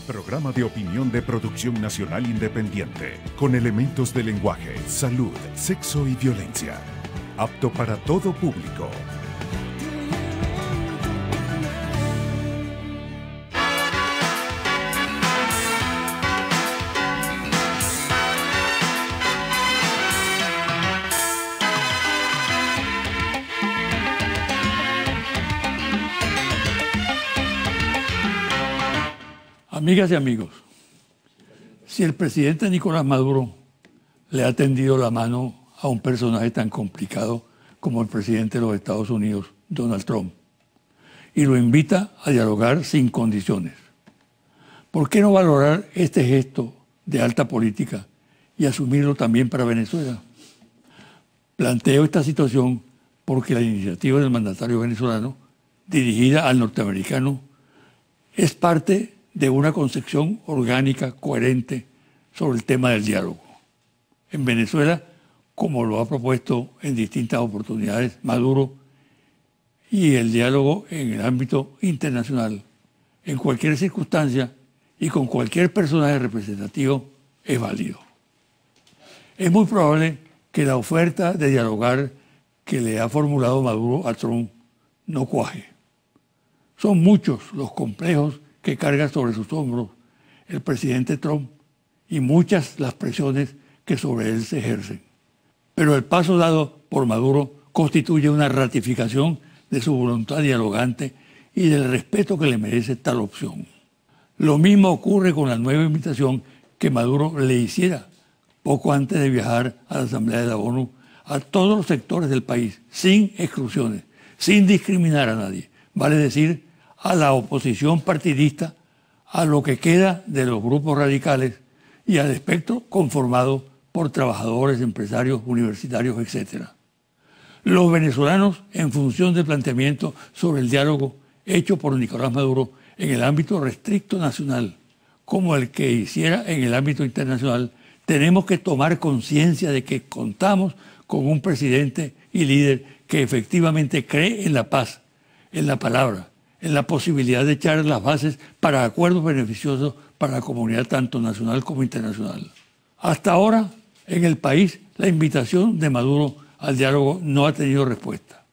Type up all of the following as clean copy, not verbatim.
Programa de opinión de producción nacional independiente, con elementos de lenguaje, salud, sexo y violencia. Apto para todo público. Amigas y amigos, si el presidente Nicolás Maduro le ha tendido la mano a un personaje tan complicado como el presidente de los Estados Unidos, Donald Trump, y lo invita a dialogar sin condiciones, ¿por qué no valorar este gesto de alta política y asumirlo también para Venezuela? Planteo esta situación porque la iniciativa del mandatario venezolano, dirigida al norteamericano, es parte de una concepción orgánica, coherente, sobre el tema del diálogo. En Venezuela, como lo ha propuesto en distintas oportunidades Maduro, y el diálogo en el ámbito internacional, en cualquier circunstancia y con cualquier personaje representativo, es válido. Es muy probable que la oferta de dialogar que le ha formulado Maduro a Trump no cuaje. Son muchos los complejos que carga sobre sus hombros el presidente Trump y muchas las presiones que sobre él se ejercen. Pero el paso dado por Maduro constituye una ratificación de su voluntad dialogante y del respeto que le merece tal opción. Lo mismo ocurre con la nueva invitación que Maduro le hiciera poco antes de viajar a la Asamblea de la ONU a todos los sectores del país, sin exclusiones, sin discriminar a nadie, vale decir, a la oposición partidista, a lo que queda de los grupos radicales y al espectro conformado por trabajadores, empresarios, universitarios, etc. Los venezolanos, en función del planteamiento sobre el diálogo hecho por Nicolás Maduro en el ámbito restricto nacional, como el que hiciera en el ámbito internacional, tenemos que tomar conciencia de que contamos con un presidente y líder que efectivamente cree en la paz, en la palabra, en la posibilidad de echar las bases para acuerdos beneficiosos para la comunidad tanto nacional como internacional. Hasta ahora, en el país, la invitación de Maduro al diálogo no ha tenido respuesta.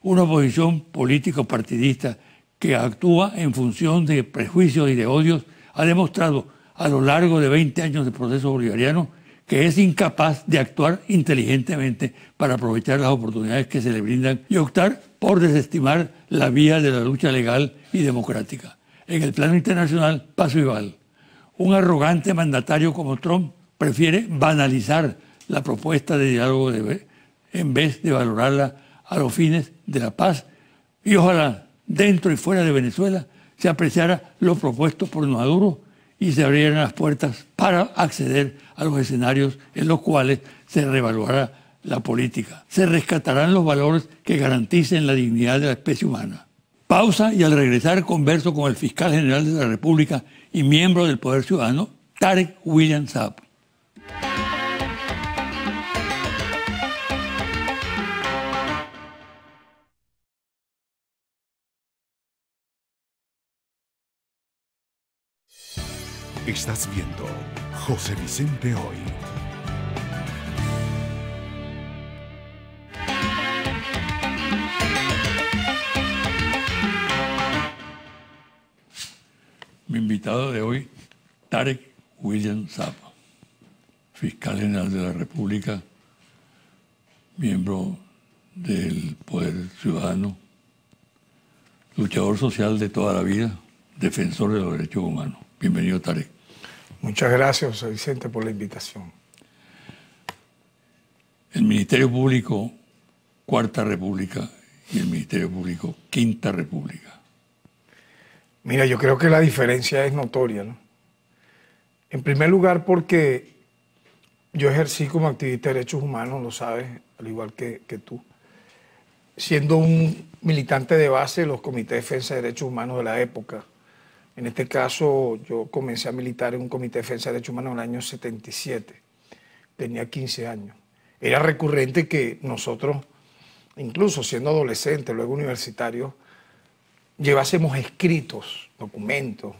Una oposición político-partidista que actúa en función de prejuicios y de odios ha demostrado a lo largo de 20 años de proceso bolivariano que es incapaz de actuar inteligentemente para aprovechar las oportunidades que se le brindan y optar por desestimar la vía de la lucha legal y democrática. En el plano internacional, paso igual. Un arrogante mandatario como Trump prefiere banalizar la propuesta de diálogo en vez de valorarla a los fines de la paz y ojalá dentro y fuera de Venezuela se apreciara lo propuesto por Maduro y se abrieran las puertas para acceder a los escenarios en los cuales se reevaluará la política. Se rescatarán los valores que garanticen la dignidad de la especie humana. Pausa y al regresar converso con el fiscal general de la República y miembro del Poder Ciudadano, Tarek William Saab. Estás viendo José Vicente Hoy. Mi invitado de hoy, Tarek William Saab, fiscal general de la República, miembro del Poder Ciudadano, luchador social de toda la vida, defensor de los derechos humanos. Bienvenido, Tarek. Muchas gracias, José Vicente, por la invitación. El Ministerio Público, Cuarta República, y el Ministerio Público, Quinta República. Mira, yo creo que la diferencia es notoria, ¿no? En primer lugar, porque yo ejercí como activista de derechos humanos, lo sabes, al igual que tú, siendo un militante de base de los comités de defensa de derechos humanos de la época. En este caso, yo comencé a militar en un comité de defensa de derechos humanos en el año 77. Tenía 15 años. Era recurrente que nosotros, incluso siendo adolescentes, luego universitarios, llevásemos escritos, documentos,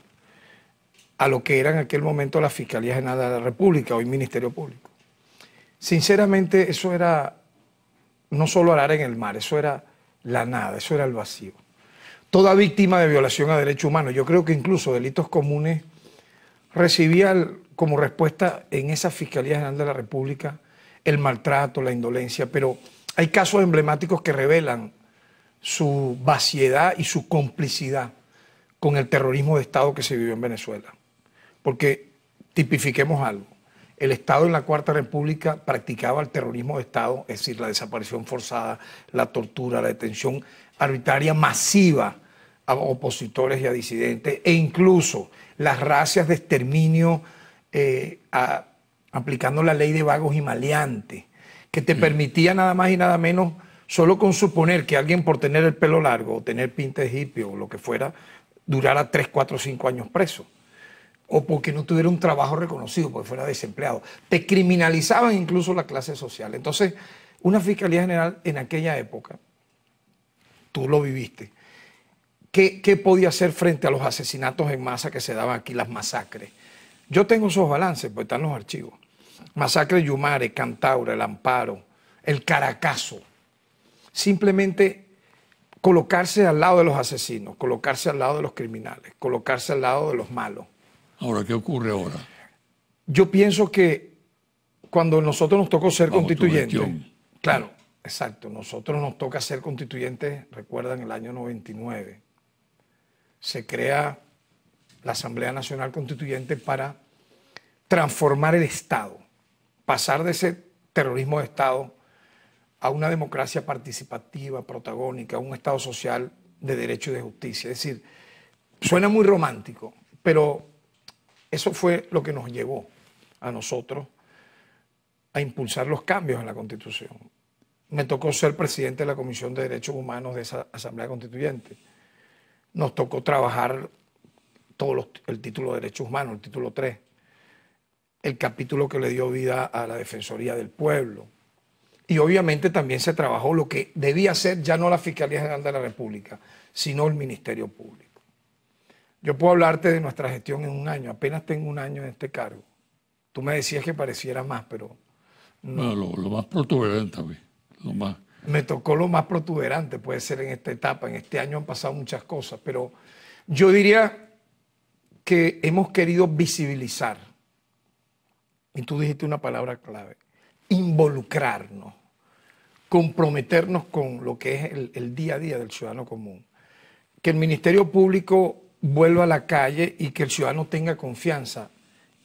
a lo que era en aquel momento la Fiscalía General de la República, hoy Ministerio Público. Sinceramente, eso era no solo arar en el mar, eso era la nada, eso era el vacío. Toda víctima de violación a derechos humanos, yo creo que incluso delitos comunes, recibía como respuesta en esa Fiscalía General de la República el maltrato, la indolencia, pero hay casos emblemáticos que revelan su vaciedad y su complicidad con el terrorismo de Estado que se vivió en Venezuela. Porque tipifiquemos algo, el Estado en la Cuarta República practicaba el terrorismo de Estado, es decir, la desaparición forzada, la tortura, la detención arbitraria masiva a opositores y a disidentes, e incluso las racias de exterminio aplicando la ley de vagos y maleantes, que te permitía nada más y nada menos, solo con suponer que alguien por tener el pelo largo o tener pinta de hippie o lo que fuera, durara 3, 4, 5 años preso, o porque no tuviera un trabajo reconocido, porque fuera desempleado. Te criminalizaban incluso la clase social. Entonces, una Fiscalía General en aquella época, tú lo viviste, ¿qué podía hacer frente a los asesinatos en masa que se daban aquí, las masacres? Yo tengo esos balances, pues están los archivos. Masacre de Yumare, Cantaura, El Amparo, el Caracazo. Simplemente colocarse al lado de los asesinos, colocarse al lado de los criminales, colocarse al lado de los malos. Ahora, ¿qué ocurre ahora? Yo pienso que cuando nosotros nos tocó ser constituyentes, claro, exacto, nosotros nos toca ser constituyentes, recuerdan, el año 99, se crea la Asamblea Nacional Constituyente para transformar el Estado, pasar de ese terrorismo de Estado a una democracia participativa, protagónica, un Estado social de derecho y de justicia. Es decir, suena muy romántico, pero eso fue lo que nos llevó a nosotros a impulsar los cambios en la Constitución. Me tocó ser presidente de la Comisión de Derechos Humanos de esa Asamblea Constituyente. Nos tocó trabajar el título de Derechos Humanos, el título 3, el capítulo que le dio vida a la Defensoría del Pueblo. Y obviamente también se trabajó lo que debía ser ya no la Fiscalía General de la República, sino el Ministerio Público. Yo puedo hablarte de nuestra gestión en un año, apenas tengo un año en este cargo. Tú me decías que pareciera más, pero no. Bueno, lo más protuberante, lo más. Me tocó lo más protuberante, puede ser en esta etapa. En este año han pasado muchas cosas, pero yo diría que hemos querido visibilizar, y tú dijiste una palabra clave, involucrarnos, comprometernos con lo que es el día a día del ciudadano común. Que el Ministerio Público vuelva a la calle y que el ciudadano tenga confianza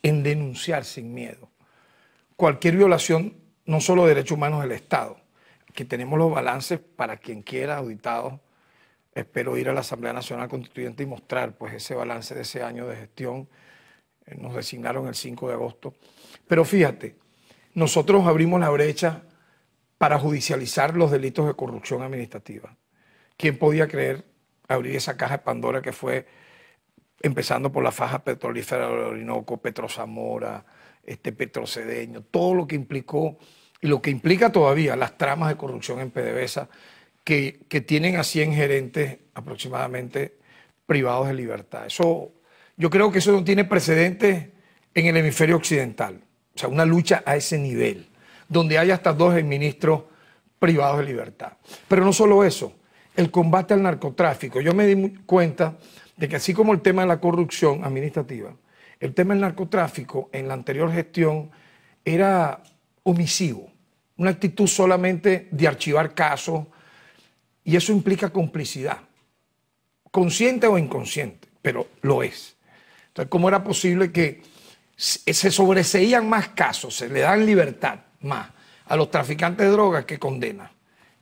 en denunciar sin miedo cualquier violación, no solo de derechos humanos del Estado, que tenemos los balances para quien quiera, auditados. Espero ir a la Asamblea Nacional Constituyente y mostrar pues ese balance de ese año de gestión. Nos designaron el 5 de agosto. Pero fíjate, nosotros abrimos la brecha para judicializar los delitos de corrupción administrativa. ¿Quién podía creer abrir esa caja de Pandora que fue empezando por la faja petrolífera del Orinoco, Petrozamora, Petrocedeño, todo lo que implicó y lo que implica todavía las tramas de corrupción en PDVSA que tienen a 100 gerentes aproximadamente privados de libertad. Yo creo que eso no tiene precedentes en el hemisferio occidental. O sea, una lucha a ese nivel, donde hay hasta 2 ministros privados de libertad. Pero no solo eso, el combate al narcotráfico. Yo me di cuenta de que así como el tema de la corrupción administrativa, el tema del narcotráfico en la anterior gestión era omisivo, una actitud solamente de archivar casos, y eso implica complicidad, consciente o inconsciente, pero lo es. Entonces, ¿cómo era posible que se sobreseían más casos, se le dan libertad más a los traficantes de drogas que condenas?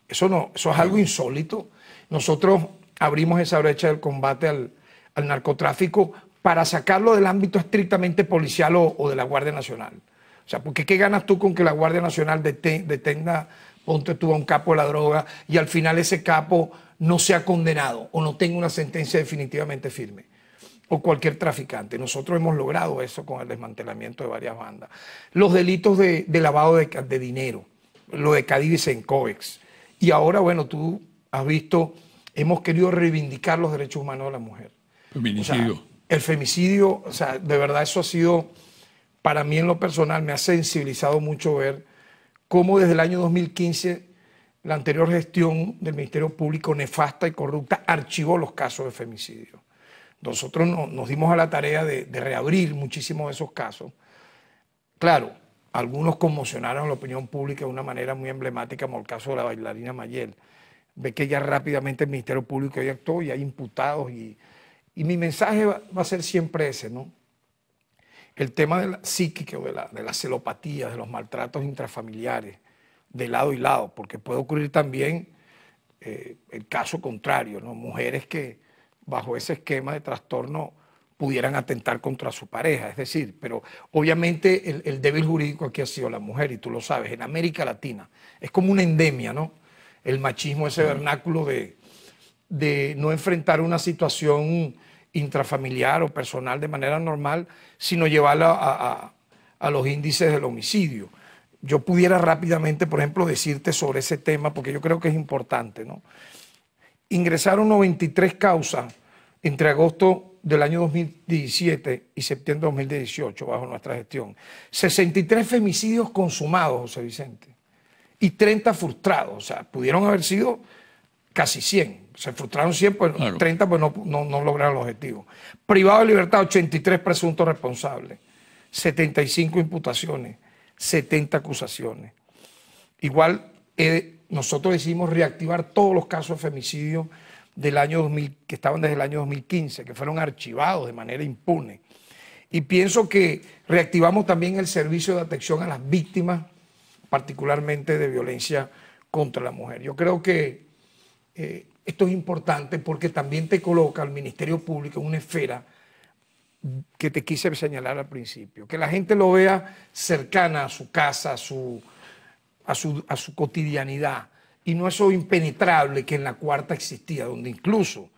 Eso es algo insólito. Nosotros abrimos esa brecha del combate al narcotráfico para sacarlo del ámbito estrictamente policial o de la Guardia Nacional. O sea, porque ¿qué ganas tú con que la Guardia Nacional detenga, ponte tú a un capo de la droga, y al final ese capo no sea condenado o no tenga una sentencia definitivamente firme? O cualquier traficante. Nosotros hemos logrado eso con el desmantelamiento de varias bandas. Los delitos de lavado de dinero, lo de Cadivi Sencovex. Y ahora, bueno, tú has visto, hemos querido reivindicar los derechos humanos de la mujer. Feminicidio. el femicidio, o sea, de verdad eso ha sido, para mí en lo personal, me ha sensibilizado mucho ver cómo desde el año 2015 la anterior gestión del Ministerio Público, nefasta y corrupta, archivó los casos de femicidio. Nosotros nos dimos a la tarea de reabrir muchísimos de esos casos. Claro, algunos conmocionaron a la opinión pública de una manera muy emblemática, como el caso de la bailarina Mayel. Ve que ya rápidamente el Ministerio Público ya actuó y hay imputados. Y mi mensaje va a ser siempre ese, ¿no? El tema de la psíquica, de la celopatía, de los maltratos intrafamiliares, de lado y lado, porque puede ocurrir también el caso contrario, ¿no? Mujeres que bajo ese esquema de trastorno pudieran atentar contra su pareja, es decir, pero obviamente el débil jurídico aquí ha sido la mujer, y tú lo sabes, en América Latina es como una endemia, ¿no? El machismo, ese vernáculo de no enfrentar una situación intrafamiliar o personal de manera normal, sino llevarla a los índices del homicidio. Yo pudiera rápidamente, por ejemplo, decirte sobre ese tema, porque yo creo que es importante, ¿no? Ingresaron 93 causas entre agosto del año 2017 y septiembre de 2018 bajo nuestra gestión. 63 femicidios consumados, José Vicente, y 30 frustrados. O sea, pudieron haber sido casi 100. Se frustraron 100, pues claro. 30 pues no lograron el objetivo. Privado de libertad, 83 presuntos responsables, 75 imputaciones, 70 acusaciones. Igual nosotros decidimos reactivar todos los casos de femicidio del año 2000, que estaban desde el año 2015, que fueron archivados de manera impune. Y pienso que reactivamos también el servicio de atención a las víctimas, particularmente de violencia contra la mujer. Yo creo que esto es importante porque también te coloca al Ministerio Público en una esfera que te quise señalar al principio, que la gente lo vea cercana a su casa, a su cotidianidad, y no eso impenetrable que en la cuarta existía, donde incluso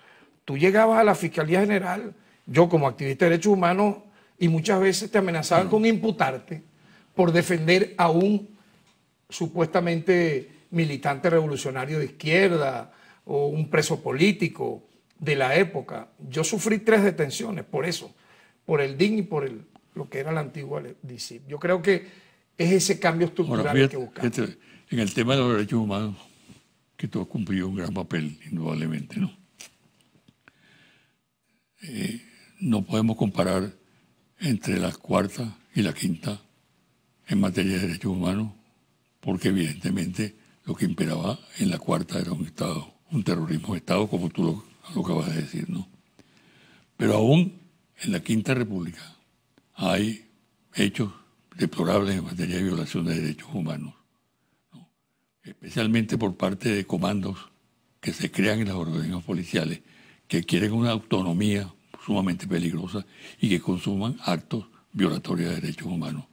tú llegabas a la Fiscalía General, yo como activista de derechos humanos, y muchas veces te amenazaban con imputarte por defender a un supuestamente militante revolucionario de izquierda o un preso político de la época. Yo sufrí 3 detenciones por eso, por el DIN y por lo que era la antigua DICIP. Yo creo que es ese cambio estructural que buscamos. En el tema de los derechos humanos, que tú has cumplido un gran papel, indudablemente, ¿no? No podemos comparar entre la cuarta y la quinta en materia de derechos humanos, porque evidentemente lo que imperaba en la cuarta era un Estado, un terrorismo de Estado, como tú lo acabas de decir, ¿no? Pero aún en la Quinta República hay hechos deplorables en materia de violación de derechos humanos, ¿no? Especialmente por parte de comandos que se crean en las organismos policiales, que quieren una autonomía sumamente peligrosa y que consuman actos violatorios de derechos humanos.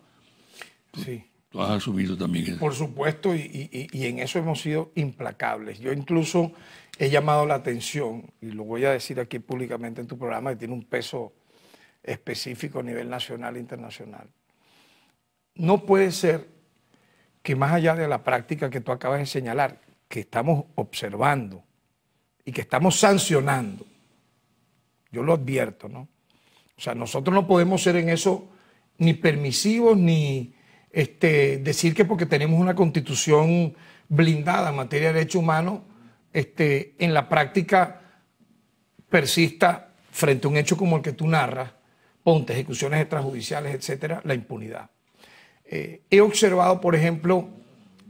Sí. Tú has asumido también eso. Por supuesto, y en eso hemos sido implacables. Yo incluso he llamado la atención, y lo voy a decir aquí públicamente en tu programa, que tiene un peso específico a nivel nacional e internacional. No puede ser que más allá de la práctica que tú acabas de señalar, que estamos observando y que estamos sancionando, yo lo advierto, ¿no? O sea, nosotros no podemos ser en eso ni permisivos ni decir que porque tenemos una constitución blindada en materia de derechos humanos, en la práctica persista frente a un hecho como el que tú narras, ponte ejecuciones extrajudiciales, etcétera, la impunidad. He observado, por ejemplo,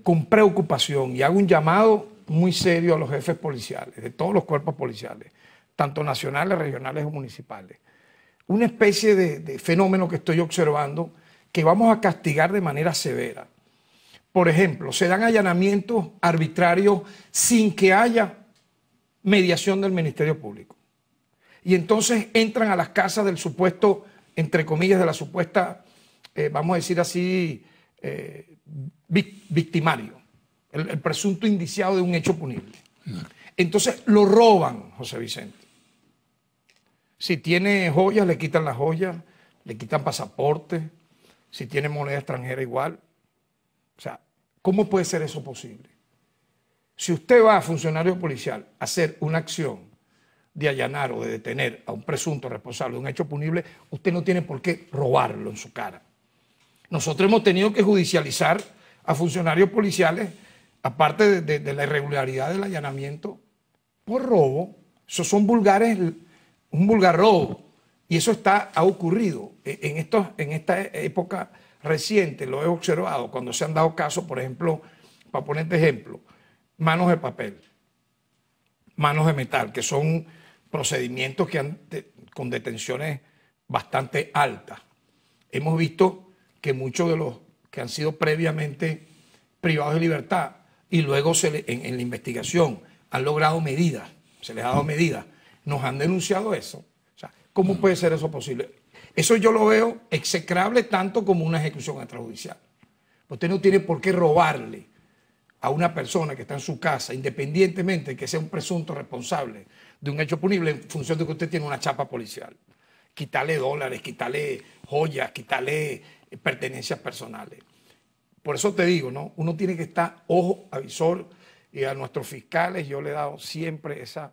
con preocupación, y hago un llamado muy serio a los jefes policiales, de todos los cuerpos policiales, tanto nacionales, regionales o municipales, una especie de fenómeno que estoy observando que vamos a castigar de manera severa. Por ejemplo, se dan allanamientos arbitrarios sin que haya mediación del Ministerio Público. Y entonces entran a las casas del supuesto, entre comillas, de la supuesta, vamos a decir así, victimario, el presunto indiciado de un hecho punible. Entonces lo roban, José Vicente. Si tiene joyas, le quitan las joyas, le quitan pasaportes. Si tiene moneda extranjera, igual. O sea, ¿cómo puede ser eso posible? Si usted va a funcionario policial a hacer una acción de allanar o de detener a un presunto responsable de un hecho punible, usted no tiene por qué robarlo en su cara. Nosotros hemos tenido que judicializar a funcionarios policiales, aparte de la irregularidad del allanamiento, por robo. Esos son vulgares, un vulgar robo. Y eso ha ocurrido en esta época reciente, lo he observado, cuando se han dado casos, por ejemplo, para ponerte ejemplo, manos de papel, manos de metal, que son procedimientos con detenciones bastante altas. Hemos visto que muchos de los que han sido previamente privados de libertad y luego en la investigación han logrado medidas, se les ha dado medidas, nos han denunciado eso. O sea, ¿cómo puede ser eso posible? Eso yo lo veo execrable tanto como una ejecución extrajudicial. Usted no tiene por qué robarle a una persona que está en su casa, independientemente de que sea un presunto responsable de un hecho punible en función de que usted tiene una chapa policial. Quitarle dólares, quitarle joyas, quitarle pertenencias personales. Por eso te digo, ¿no? Uno tiene que estar ojo avisor, y a nuestros fiscales yo le he dado siempre esa,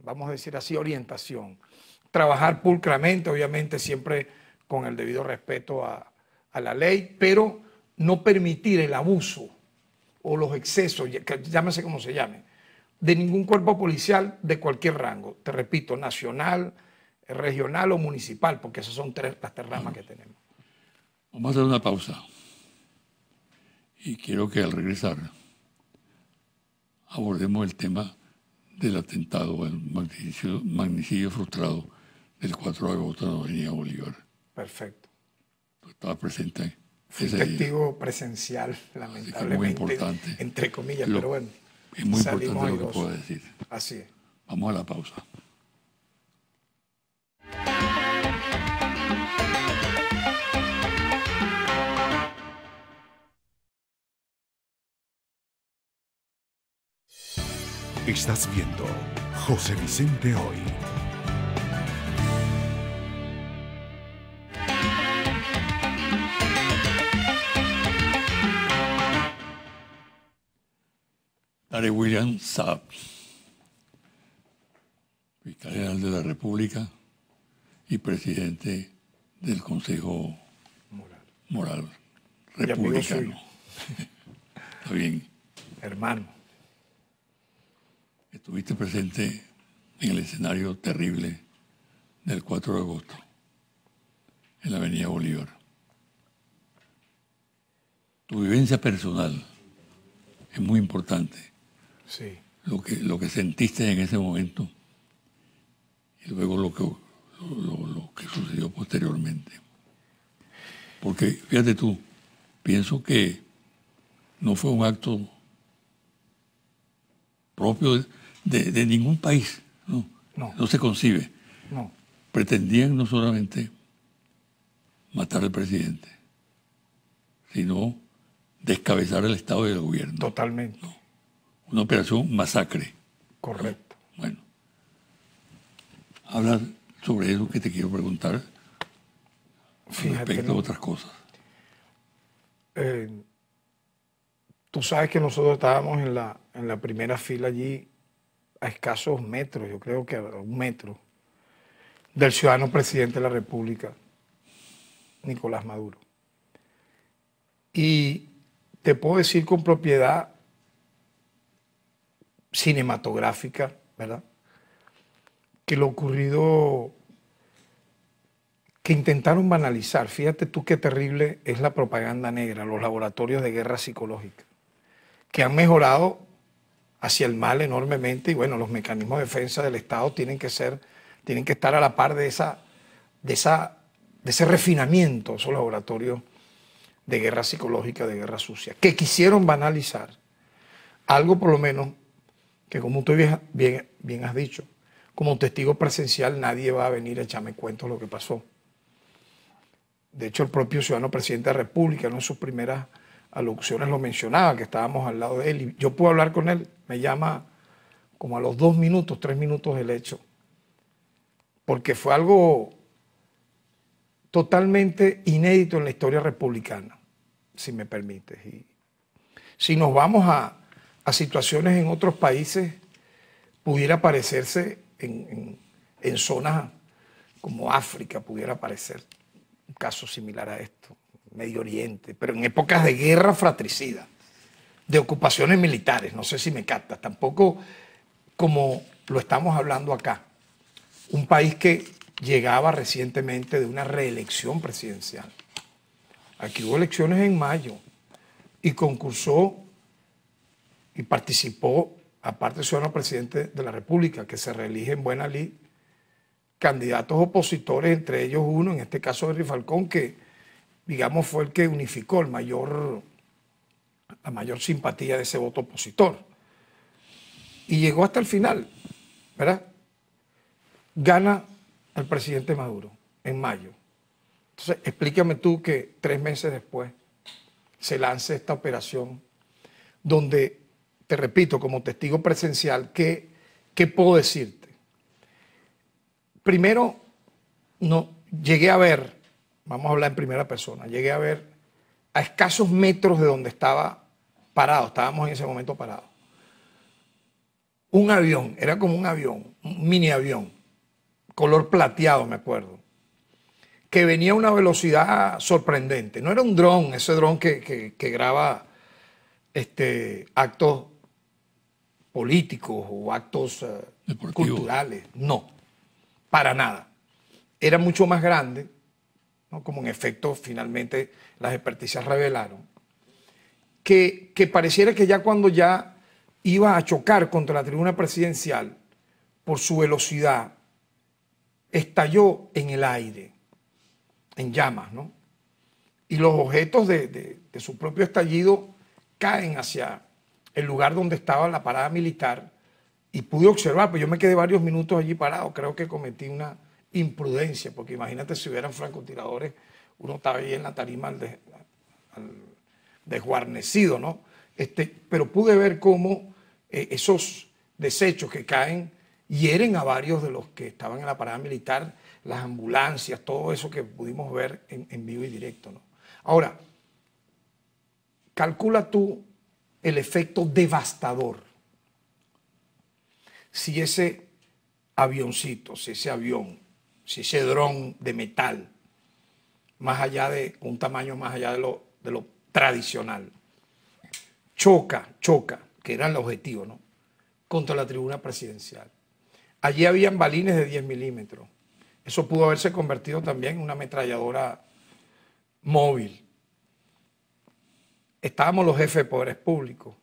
vamos a decir así, orientación. Trabajar pulcramente, obviamente siempre con el debido respeto a la ley, pero no permitir el abuso o los excesos, llámese como se llame, de ningún cuerpo policial de cualquier rango. Te repito, nacional, regional o municipal, porque esas son las tres ramas que tenemos. Vamos a hacer una pausa. Y quiero que al regresar abordemos el tema del atentado, el magnicidio frustrado del 4 de agosto en la Avenida Bolívar. Perfecto. Tú estabas presente. Fui testigo presencial, lamentablemente, muy importante. entre comillas, pero bueno. Es muy importante lo que puedo decir. Así es. Vamos a la pausa. Estás viendo José Vicente Hoy. Tarek William Saab, fiscal general de la República y presidente del Consejo Moral Republicano. Está bien. Hermano. Estuviste presente en el escenario terrible del 4 de agosto, en la Avenida Bolívar. Tu vivencia personal es muy importante. Sí. Lo que sentiste en ese momento y luego lo que sucedió posteriormente. Porque, fíjate tú, pienso que no fue un acto propio de ningún país, no se concibe. No. Pretendían no solamente matar al presidente, sino descabezar el Estado y el gobierno. Totalmente. ¿No? Una operación masacre. Correcto. Bueno, habla sobre eso que te quiero preguntar. Fíjate, respecto a otras cosas. Tú sabes que nosotros estábamos en la primera fila allí a escasos metros, yo creo que a 1 metro, del ciudadano presidente de la República, Nicolás Maduro. Y te puedo decir con propiedad cinematográfica, ¿verdad?, que lo ocurrido, que intentaron banalizar. Fíjate tú qué terrible es la propaganda negra, los laboratorios de guerra psicológica, que han mejorado hacia el mal enormemente, y bueno, los mecanismos de defensa del Estado tienen que estar a la par de ese refinamiento, esos laboratorios de guerra psicológica, de guerra sucia, que quisieron banalizar algo por lo menos que, como tú bien has dicho, como testigo presencial nadie va a venir a echarme cuentos de lo que pasó. De hecho, el propio ciudadano presidente de la República, en sus primeras alocuciones lo mencionaba, que estábamos al lado de él, y yo puedo hablar con él, me llama como a los 2 minutos, 3 minutos del hecho, porque fue algo totalmente inédito en la historia republicana, si me permites. Y si nos vamos a situaciones en otros países, pudiera parecerse en zonas como África pudiera aparecer un caso similar a esto, Medio Oriente, pero en épocas de guerra fratricida, de ocupaciones militares, no sé si me captas, tampoco como lo estamos hablando acá. Un país que llegaba recientemente de una reelección presidencial. Aquí hubo elecciones en mayo y concursó y participó, aparte de ciudadano presidente de la República, que se reelige en buena lid, candidatos opositores, entre ellos uno, en este caso Henry Falcón, que digamos fue el que unificó la mayor simpatía de ese voto opositor. Y llegó hasta el final, ¿verdad? Gana el presidente Maduro en mayo. Entonces, explícame tú que 3 meses después se lance esta operación donde, te repito, como testigo presencial, ¿qué puedo decirte? Primero, no, llegué a ver, vamos a hablar en primera persona, llegué a ver a escasos metros de donde estaba parado, estábamos en ese momento parados, un avión, era como un avión, un mini avión, color plateado me acuerdo, que venía a una velocidad sorprendente. No era un dron, ese dron que graba actos políticos o actos culturales, no, para nada. Era mucho más grande, ¿no? Como en efecto finalmente las experticias revelaron, que pareciera que ya cuando ya iba a chocar contra la tribuna presidencial, por su velocidad, estalló en el aire, en llamas, ¿no? Y los objetos de su propio estallido caen hacia el lugar donde estaba la parada militar y pude observar, pues yo me quedé varios minutos allí parado, creo que cometí una imprudencia, porque imagínate si hubieran francotiradores, uno estaba ahí en la tarima desguarnecido, ¿no? Pero pude ver cómo esos desechos que caen hieren a varios de los que estaban en la parada militar, las ambulancias, todo eso que pudimos ver en vivo y directo, ¿no? Ahora, calcula tú el efecto devastador. Si ese avioncito, si ese avión, si ese dron de metal, más allá de un tamaño más allá de lo tradicional, choca, que era el objetivo, ¿no?, contra la tribuna presidencial. Allí habían balines de 10 milímetros. Eso pudo haberse convertido también en una ametralladora móvil. Estábamos los jefes de poderes públicos,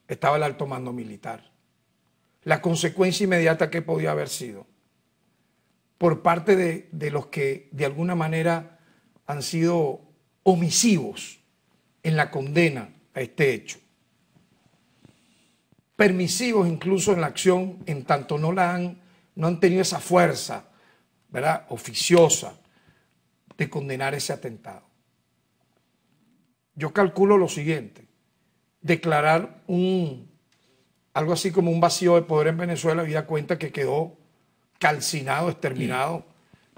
estaba el alto mando militar. La consecuencia inmediata que podía haber sido por parte de los que de alguna manera han sido omisivos en la condena a este hecho, permisivos incluso en la acción, en tanto no han tenido esa fuerza, ¿verdad?, oficiosa de condenar ese atentado. Yo calculo lo siguiente: declarar algo así como un vacío de poder en Venezuela, habida cuenta que quedó calcinado, exterminado,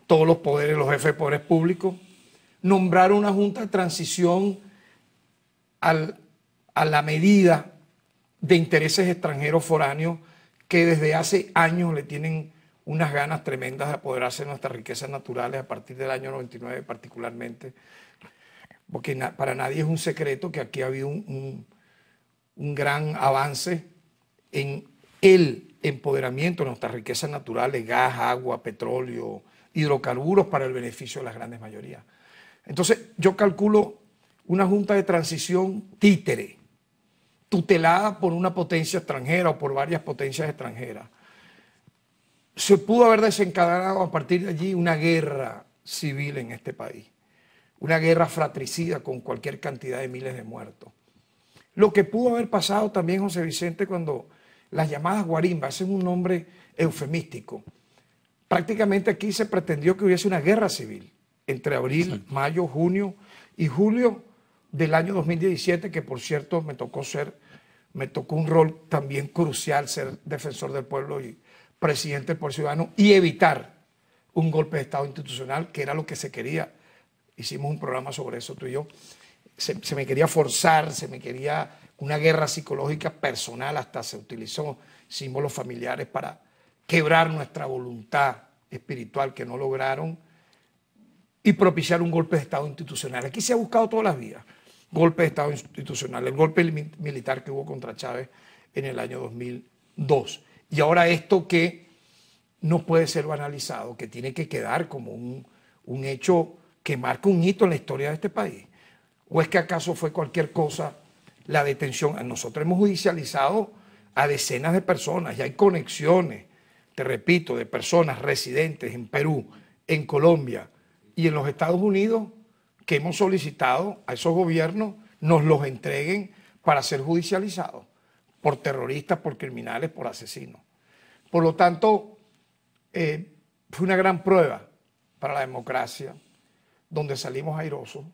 todos los poderes, los jefes de poderes públicos, nombrar una junta de transición a la medida de intereses extranjeros foráneos que desde hace años le tienen unas ganas tremendas de apoderarse de nuestras riquezas naturales a partir del año 99 particularmente, porque para nadie es un secreto que aquí ha habido un gran avance en el empoderamiento de nuestras riquezas naturales, gas, agua, petróleo, hidrocarburos, para el beneficio de las grandes mayorías. Entonces yo calculo una junta de transición títere, tutelada por una potencia extranjera o por varias potencias extranjeras. Se pudo haber desencadenado a partir de allí una guerra civil en este país, una guerra fratricida con cualquier cantidad de miles de muertos. Lo que pudo haber pasado también, José Vicente, cuando las llamadas guarimbas, ese es un nombre eufemístico, prácticamente aquí se pretendió que hubiese una guerra civil entre abril, mayo, junio y julio del año 2017, que por cierto me tocó un rol también crucial, ser defensor del pueblo y presidente por ciudadano, y evitar un golpe de Estado institucional, que era lo que se quería. Hicimos un programa sobre eso tú y yo. Se me quería forzar, se me quería una guerra psicológica personal, hasta se utilizó símbolos familiares para quebrar nuestra voluntad espiritual que no lograron y propiciar un golpe de Estado institucional. Aquí se ha buscado todas las vías. Golpe de Estado institucional, el golpe militar que hubo contra Chávez en el año 2002. Y ahora esto que no puede ser banalizado, que tiene que quedar como un hecho que marca un hito en la historia de este país. ¿O es que acaso fue cualquier cosa la detención? Nosotros hemos judicializado a decenas de personas y hay conexiones, te repito, de personas residentes en Perú, en Colombia y en los Estados Unidos que hemos solicitado a esos gobiernos nos los entreguen para ser judicializados por terroristas, por criminales, por asesinos. Por lo tanto, fue una gran prueba para la democracia, donde salimos airosos,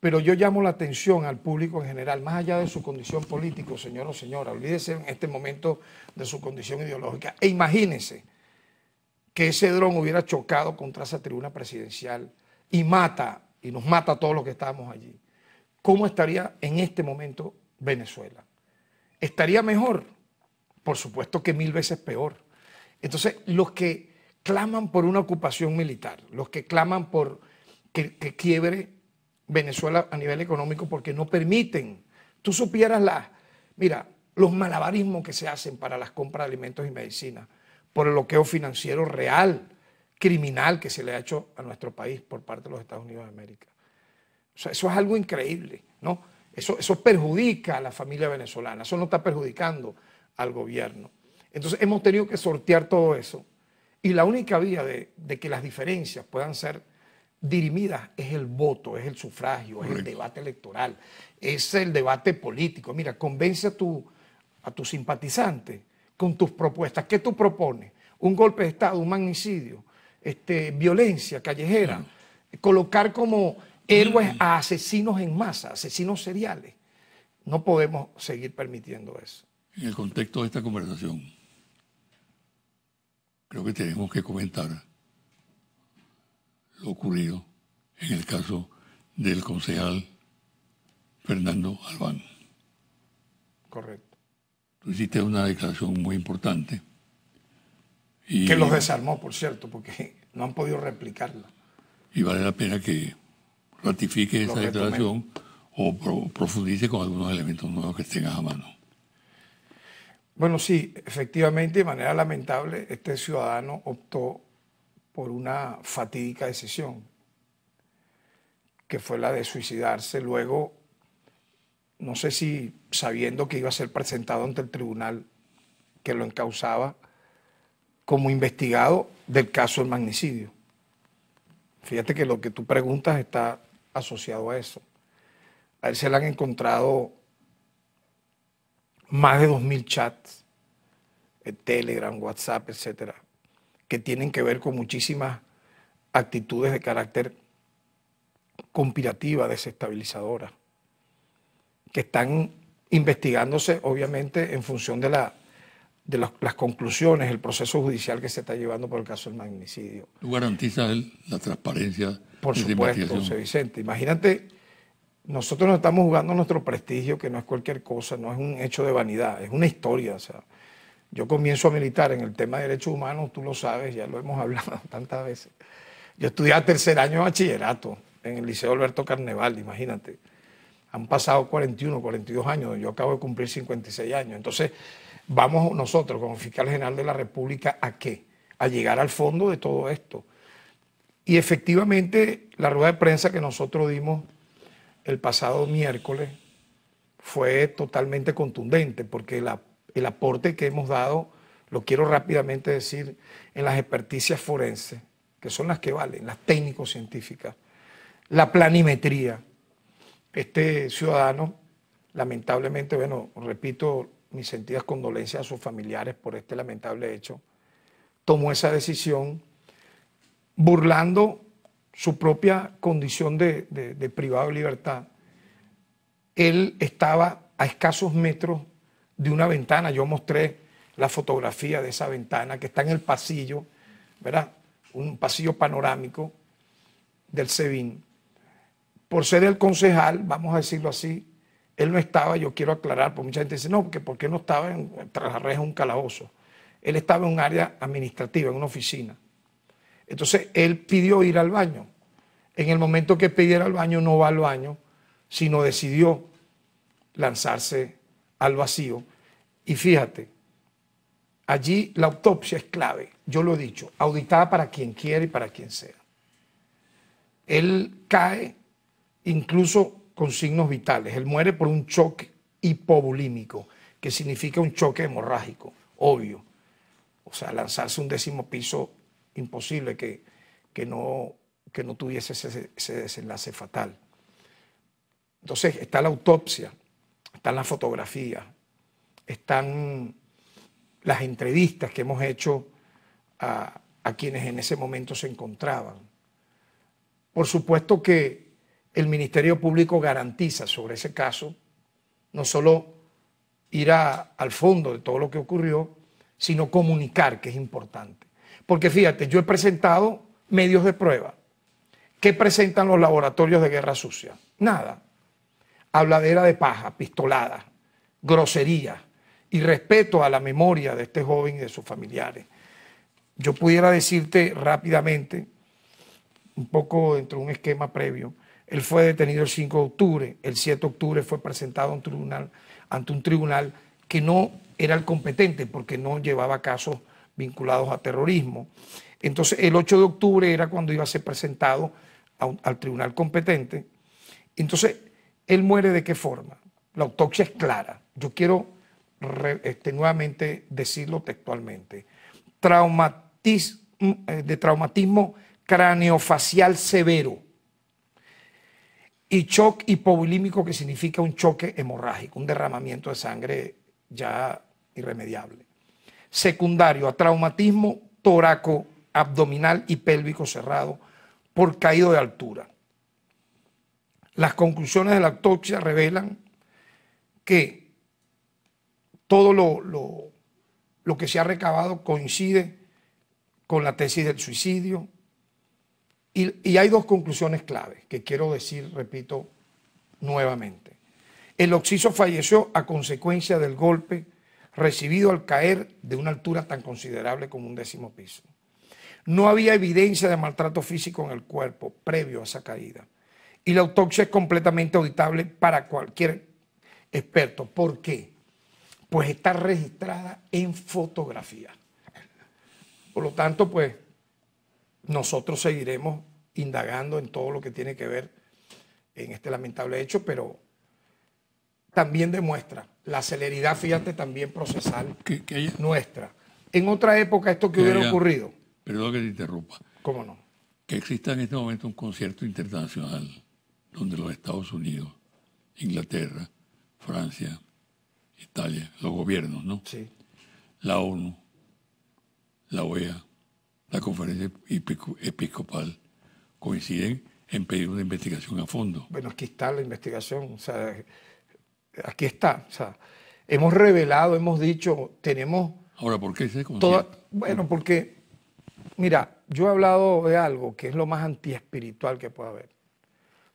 pero yo llamo la atención al público en general, más allá de su condición política, señor o señora, olvídese en este momento de su condición ideológica, e imagínense que ese dron hubiera chocado contra esa tribuna presidencial y nos mata a todos los que estábamos allí. ¿Cómo estaría en este momento Venezuela? ¿Estaría mejor? Por supuesto que 1000 veces peor. Entonces, los que claman por una ocupación militar, los que claman por que quiebre Venezuela a nivel económico porque no permiten, tú supieras mira, los malabarismos que se hacen para las compras de alimentos y medicinas, por el bloqueo financiero real, criminal que se le ha hecho a nuestro país por parte de los Estados Unidos de América. O sea, eso es algo increíble, ¿no? Eso perjudica a la familia venezolana, eso no está perjudicando al gobierno. Entonces hemos tenido que sortear todo eso y la única vía de que las diferencias puedan ser dirimidas es el voto, es el sufragio, es el debate electoral, es el debate político. Mira, convence a tus simpatizantes con tus propuestas. ¿Qué tú propones? Un golpe de Estado, un magnicidio, violencia callejera, colocar como héroes a asesinos en masa, asesinos seriales. No podemos seguir permitiendo eso. En el contexto de esta conversación, creo que tenemos que comentar lo ocurrido en el caso del concejal Fernando Albán. Correcto. Tú hiciste una declaración muy importante. Y, que los desarmó, por cierto, porque no han podido replicarla. Y vale la pena que ratifique esa declaración o profundice con algunos elementos nuevos que tengas a mano. Bueno, sí, efectivamente, de manera lamentable, este ciudadano optó por una fatídica decisión, que fue la de suicidarse. Luego, no sé si sabiendo que iba a ser presentado ante el tribunal que lo encausaba como investigado del caso del magnicidio. Fíjate que lo que tú preguntas está asociado a eso. A él se le han encontrado más de 2000 chats, Telegram, WhatsApp, etcétera, que tienen que ver con muchísimas actitudes de carácter conspirativa, desestabilizadora, que están investigándose obviamente en función de las conclusiones, el proceso judicial que se está llevando por el caso del magnicidio. ¿Tú garantizas la transparencia? Por supuesto, José Vicente. Imagínate, nosotros nos estamos jugando nuestro prestigio, que no es cualquier cosa, no es un hecho de vanidad, es una historia. O sea, yo comienzo a militar en el tema de derechos humanos, tú lo sabes, ya lo hemos hablado tantas veces. Yo estudié a tercer año de bachillerato en el Liceo Alberto Carneval, imagínate. Han pasado 41, 42 años, yo acabo de cumplir 56 años. Entonces, vamos nosotros como fiscal general de la República ¿a qué? A llegar al fondo de todo esto. Y efectivamente, la rueda de prensa que nosotros dimos el pasado miércoles fue totalmente contundente, porque el aporte que hemos dado, lo quiero rápidamente decir, en las experticias forenses, que son las que valen, las técnico-científicas, la planimetría. Este ciudadano, lamentablemente, bueno, repito, mis sentidas condolencias a sus familiares por este lamentable hecho, tomó esa decisión burlando su propia condición de privado de libertad. Él estaba a escasos metros de una ventana, yo mostré la fotografía de esa ventana que está en el pasillo, ¿verdad? Un pasillo panorámico del SEBIN. Por ser el concejal, vamos a decirlo así, él no estaba, yo quiero aclarar, porque mucha gente dice, no, porque ¿por qué no estaba tras las rejas un calabozo? Él estaba en un área administrativa, en una oficina. Entonces, él pidió ir al baño. En el momento que pidiera al baño, no va al baño, sino decidió lanzarse al vacío. Y fíjate, allí la autopsia es clave. Yo lo he dicho, auditada para quien quiera y para quien sea. Él cae incluso con signos vitales. Él muere por un choque hipovolímico, que significa un choque hemorrágico, obvio. O sea, lanzarse un 10º piso, imposible que no tuviese ese desenlace fatal. Entonces está la autopsia, están las fotografías, están las entrevistas que hemos hecho a quienes en ese momento se encontraban. Por supuesto que el Ministerio Público garantiza sobre ese caso no solo ir al fondo de todo lo que ocurrió, sino comunicar, que es importante. Porque fíjate, yo he presentado medios de prueba. ¿Qué presentan los laboratorios de guerra sucia? Nada. Habladera de paja, pistolada, grosería, y respeto a la memoria de este joven y de sus familiares. Yo pudiera decirte rápidamente, un poco dentro de un esquema previo, él fue detenido el 5 de octubre, el 7 de octubre fue presentado ante un tribunal que no era el competente porque no llevaba casos vinculados a terrorismo. Entonces el 8 de octubre era cuando iba a ser presentado al tribunal competente. Entonces, él muere ¿de qué forma? La autopsia es clara. Yo quiero nuevamente decirlo textualmente. De traumatismo craneofacial severo y shock hipovolímico, que significa un choque hemorrágico, un derramamiento de sangre ya irremediable. Secundario a traumatismo toraco, abdominal y pélvico cerrado por caído de altura. Las conclusiones de la autopsia revelan que todo lo que se ha recabado coincide con la tesis del suicidio. Y hay dos conclusiones claves que quiero decir, repito, nuevamente. El occiso falleció a consecuencia del golpe recibido al caer de una altura tan considerable como un 10º piso. No había evidencia de maltrato físico en el cuerpo previo a esa caída. Y la autopsia es completamente auditable para cualquier experto. ¿Por qué? Pues está registrada en fotografía. Por lo tanto, pues, nosotros seguiremos indagando en todo lo que tiene que ver en este lamentable hecho, pero también demuestra la celeridad, fíjate, también procesal nuestra. En otra época esto que hubiera ocurrido. Perdón que te interrumpa. ¿Cómo no? Que exista en este momento un concierto internacional donde los Estados Unidos, Inglaterra, Francia, Italia, los gobiernos, ¿no? Sí. La ONU, la OEA, la Conferencia Episcopal, coinciden en pedir una investigación a fondo. Bueno, aquí está la investigación, o sea, aquí está. O sea, hemos revelado, hemos dicho, tenemos... Ahora, ¿por qué ese concierto? Bueno, porque, mira, yo he hablado de algo que es lo más antiespiritual que puede haber.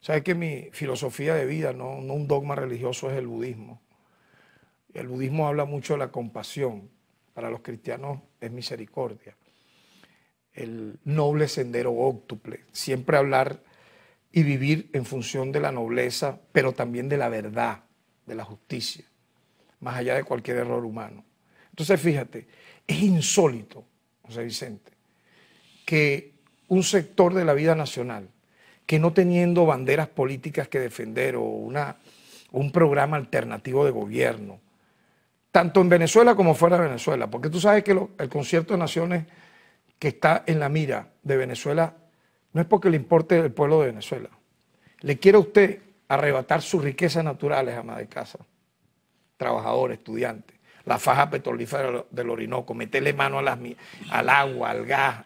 Sabes que mi filosofía de vida, no un dogma religioso, es el budismo. El budismo habla mucho de la compasión. Para los cristianos es misericordia. El noble sendero óctuple. Siempre hablar y vivir en función de la nobleza, pero también de la verdad, de la justicia, más allá de cualquier error humano. Entonces, fíjate, es insólito, José Vicente, que un sector de la vida nacional, que no teniendo banderas políticas que defender o un programa alternativo de gobierno, tanto en Venezuela como fuera de Venezuela, porque tú sabes que el concierto de naciones que está en la mira de Venezuela no es porque le importe el pueblo de Venezuela. Le quiere a usted arrebatar sus riquezas naturales, ama de casa, trabajador, estudiante, la faja petrolífera del Orinoco, meterle mano al agua, al gas.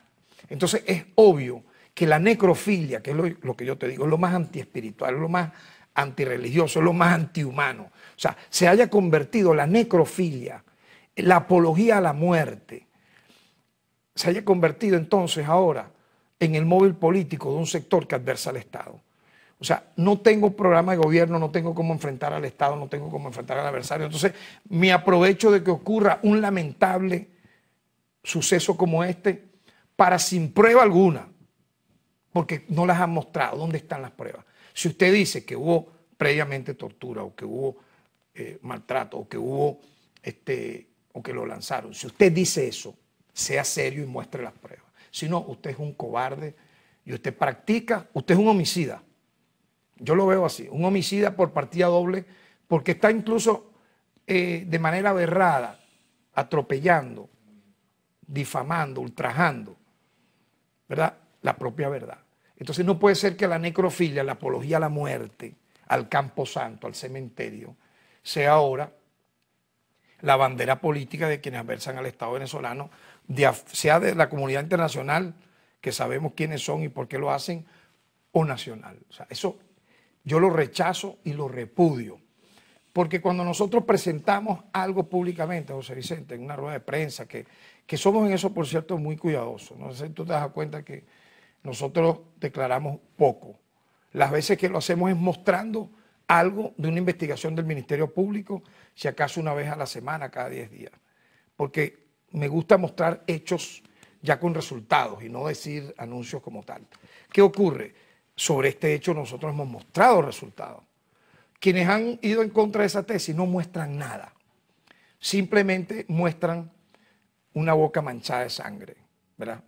Entonces es obvio que la necrofilia, que es lo que yo te digo, es lo más antiespiritual, es lo más antirreligioso, es lo más antihumano. O sea, se haya convertido la necrofilia, la apología a la muerte, se haya convertido entonces ahora en el móvil político de un sector que adversa al Estado. O sea, no tengo programa de gobierno, no tengo cómo enfrentar al Estado, no tengo cómo enfrentar al adversario. Entonces, me aprovecho de que ocurra un lamentable suceso como este para sin prueba alguna, porque no las han mostrado. ¿Dónde están las pruebas? Si usted dice que hubo previamente tortura o que hubo maltrato o que hubo o que lo lanzaron, si usted dice eso, sea serio y muestre las pruebas. Si no, usted es un cobarde y usted es un homicida. Yo lo veo así, un homicida por partida doble, porque está incluso de manera aberrada, atropellando, difamando, ultrajando, ¿verdad?, la propia verdad. Entonces no puede ser que la necrofilia, la apología a la muerte, al campo santo, al cementerio, sea ahora la bandera política de quienes adversan al Estado venezolano, sea de la comunidad internacional, que sabemos quiénes son y por qué lo hacen, o nacional. O sea, eso yo lo rechazo y lo repudio. Porque cuando nosotros presentamos algo públicamente, José Vicente, en una rueda de prensa, que somos en eso, por cierto, muy cuidadosos. No sé si tú te das cuenta que nosotros declaramos poco. Las veces que lo hacemos es mostrando algo de una investigación del Ministerio Público, si acaso una vez a la semana, cada 10 días. Porque me gusta mostrar hechos ya con resultados y no decir anuncios como tal. ¿Qué ocurre? Sobre este hecho nosotros hemos mostrado resultados. Quienes han ido en contra de esa tesis no muestran nada. Simplemente muestran una boca manchada de sangre, ¿verdad?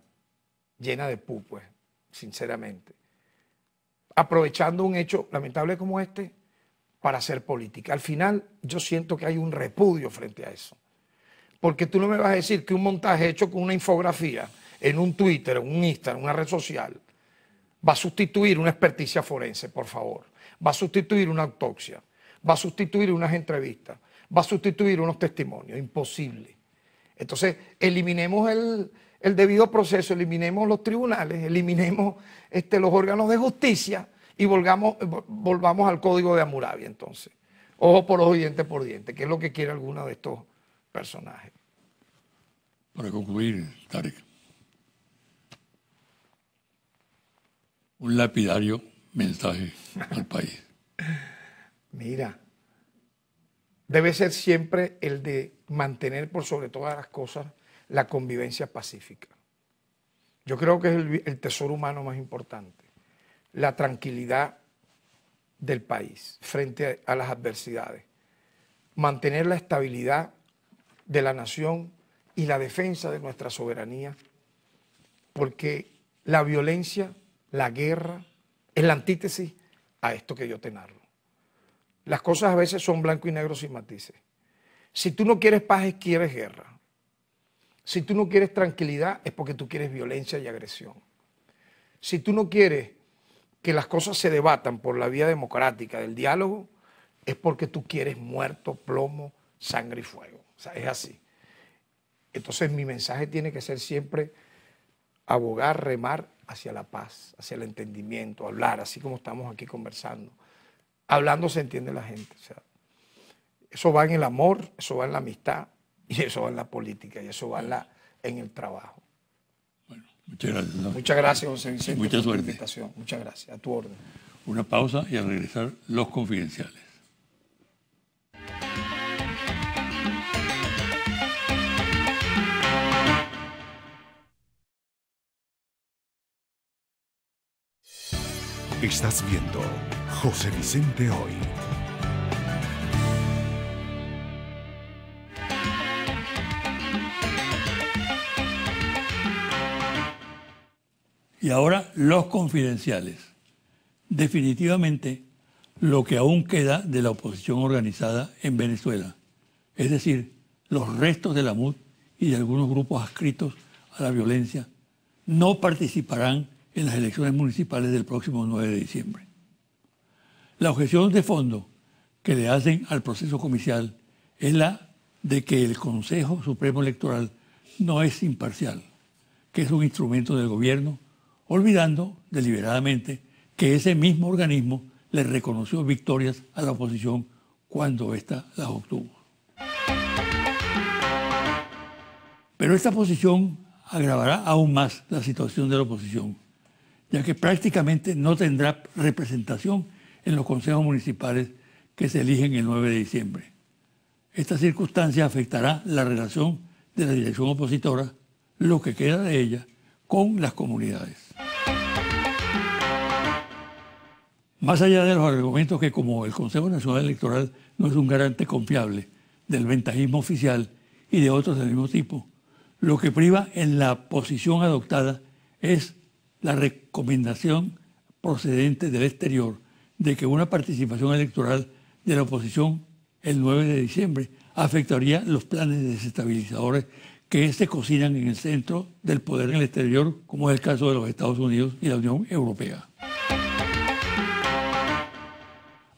Llena de pu, pues, sinceramente. Aprovechando un hecho lamentable como este para hacer política. Al final yo siento que hay un repudio frente a eso. Porque tú no me vas a decir que un montaje hecho con una infografía en un Twitter, en un Instagram, en una red social, va a sustituir una experticia forense, por favor. Va a sustituir una autopsia, va a sustituir unas entrevistas, va a sustituir unos testimonios. Imposible. Entonces, eliminemos el debido proceso, eliminemos los tribunales, eliminemos los órganos de justicia y volvamos al código de Hammurabi, entonces. Ojo por ojo y diente por diente, que es lo que quiere alguno de estos personajes. Para concluir, Tarek, un lapidario mensaje al país. Mira, debe ser siempre el de mantener por sobre todas las cosas la convivencia pacífica. Yo creo que es el tesoro humano más importante, la tranquilidad del país frente a las adversidades, mantener la estabilidad de la nación y la defensa de nuestra soberanía, porque la violencia, la guerra, es la antítesis a esto que yo te narro. Las cosas a veces son blanco y negro sin matices. Si tú no quieres paz, es que quieres guerra. Si tú no quieres tranquilidad, es porque tú quieres violencia y agresión. Si tú no quieres que las cosas se debatan por la vía democrática del diálogo, es porque tú quieres muerto, plomo, sangre y fuego. O sea, es así. Entonces mi mensaje tiene que ser siempre abogar, remar hacia la paz, hacia el entendimiento, hablar, así como estamos aquí conversando. Hablando se entiende la gente. O sea, eso va en el amor, eso va en la amistad, y eso va en la política, y eso va en el trabajo. Bueno, muchas gracias. ¿No? Muchas gracias, José Vicente, mucha suerte. por tu invitación. Muchas gracias, a tu orden. Una pausa y al regresar, los confidenciales. Estás viendo José Vicente Hoy. Y ahora los confidenciales. Definitivamente lo que aún queda de la oposición organizada en Venezuela, es decir, los restos de la MUD y de algunos grupos adscritos a la violencia, no participarán en las elecciones municipales del próximo 9 de diciembre. La objeción de fondo que le hacen al proceso comicial es la de que el Consejo Supremo Electoral no es imparcial, que es un instrumento del gobierno, olvidando deliberadamente que ese mismo organismo le reconoció victorias a la oposición cuando ésta las obtuvo. Pero esta posición agravará aún más la situación de la oposición, ya que prácticamente no tendrá representación en los consejos municipales que se eligen el 9 de diciembre. Esta circunstancia afectará la relación de la dirección opositora, lo que queda de ella, con las comunidades. Más allá de los argumentos que como el Consejo Nacional Electoral no es un garante confiable del ventajismo oficial y de otros del mismo tipo, lo que priva en la posición adoptada es la recomendación procedente del exterior de que una participación electoral de la oposición el 9 de diciembre afectaría los planes desestabilizadores que se cocinan en el centro del poder en el exterior, como es el caso de los Estados Unidos y la Unión Europea.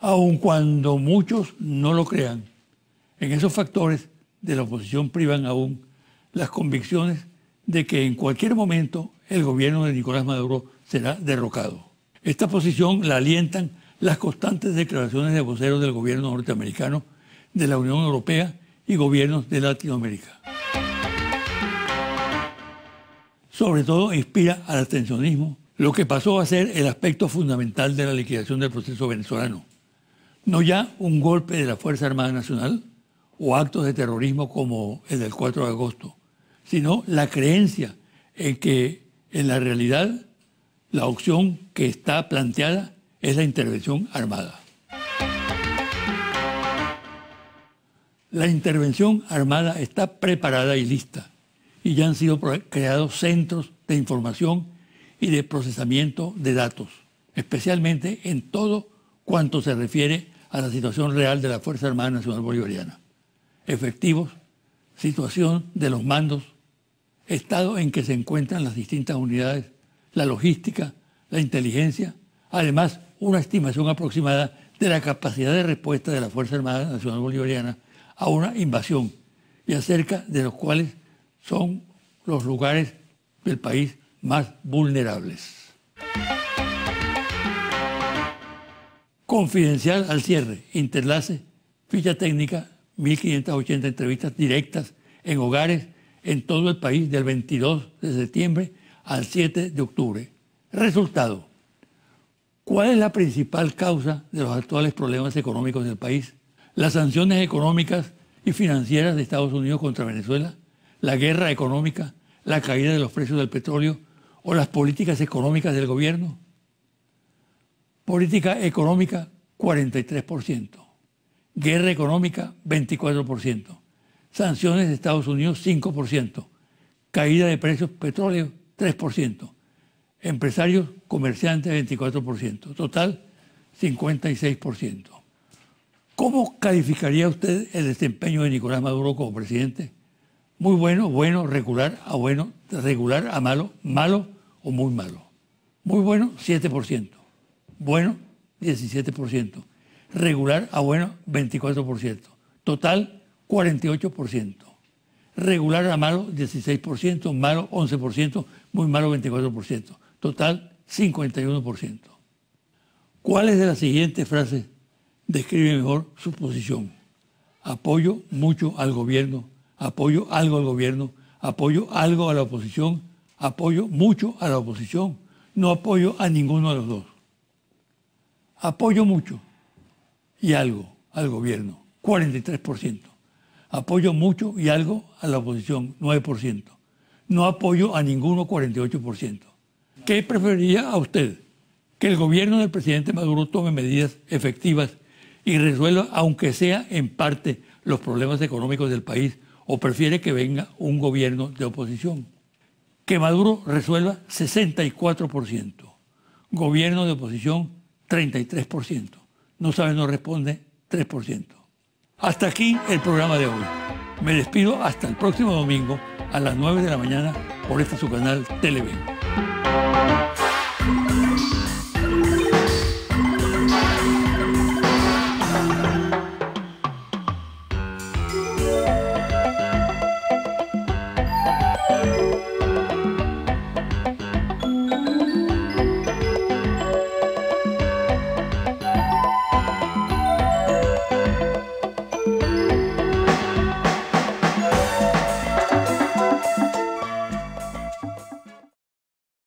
Aun cuando muchos no lo crean, en esos factores de la oposición privan aún las convicciones de que en cualquier momento el gobierno de Nicolás Maduro será derrocado. Esta posición la alientan las constantes declaraciones de voceros del gobierno norteamericano, de la Unión Europea y gobiernos de Latinoamérica. Sobre todo inspira al abstencionismo, lo que pasó a ser el aspecto fundamental de la liquidación del proceso venezolano. No ya un golpe de la Fuerza Armada Nacional o actos de terrorismo como el del 4 de agosto, sino la creencia en que en la realidad la opción que está planteada es la intervención armada. La intervención armada está preparada y lista, y ya han sido creados centros de información y de procesamiento de datos, especialmente en todo cuanto se refiere a la situación real de la Fuerza Armada Nacional Bolivariana. Efectivos, situación de los mandos, estado en que se encuentran las distintas unidades, la logística, la inteligencia, además una estimación aproximada de la capacidad de respuesta de la Fuerza Armada Nacional Bolivariana a una invasión y acerca de los cuales son los lugares del país más vulnerables. Confidencial al cierre, interlace, ficha técnica, 1.580 entrevistas directas en hogares en todo el país del 22 de septiembre al 7 de octubre. Resultado. ¿Cuál es la principal causa de los actuales problemas económicos del país? Las sanciones económicas y financieras de Estados Unidos contra Venezuela, la guerra económica, la caída de los precios del petróleo o las políticas económicas del gobierno. Política económica, 43%. Guerra económica, 24%. Sanciones de Estados Unidos, 5%. Caída de precios petróleo, 3%. Empresarios, comerciantes, 24%. Total, 56%. ¿Cómo calificaría usted el desempeño de Nicolás Maduro como presidente? Muy bueno, bueno, regular a malo, malo o muy malo. Muy bueno, 7%. Bueno, 17%. Regular a bueno, 24%. Total, 48%. Regular a malo, 16%. Malo, 11%. Muy malo, 24%. Total, 51%. ¿Cuáles de las siguientes frases describe mejor su posición? Apoyo mucho al gobierno, apoyo algo al gobierno, apoyo algo a la oposición, apoyo mucho a la oposición, no apoyo a ninguno de los dos. Apoyo mucho y algo al gobierno, 43%. Apoyo mucho y algo a la oposición, 9%. No apoyo a ninguno, 48%. ¿Qué preferiría a usted? ¿Que el gobierno del presidente Maduro tome medidas efectivas y resuelva, aunque sea en parte, los problemas económicos del país, o prefiere que venga un gobierno de oposición? Que Maduro resuelva, 64%. Gobierno de oposición, 33%. No sabe, no responde, 3%. Hasta aquí el programa de hoy. Me despido hasta el próximo domingo a las 9 de la mañana por su canal Televen.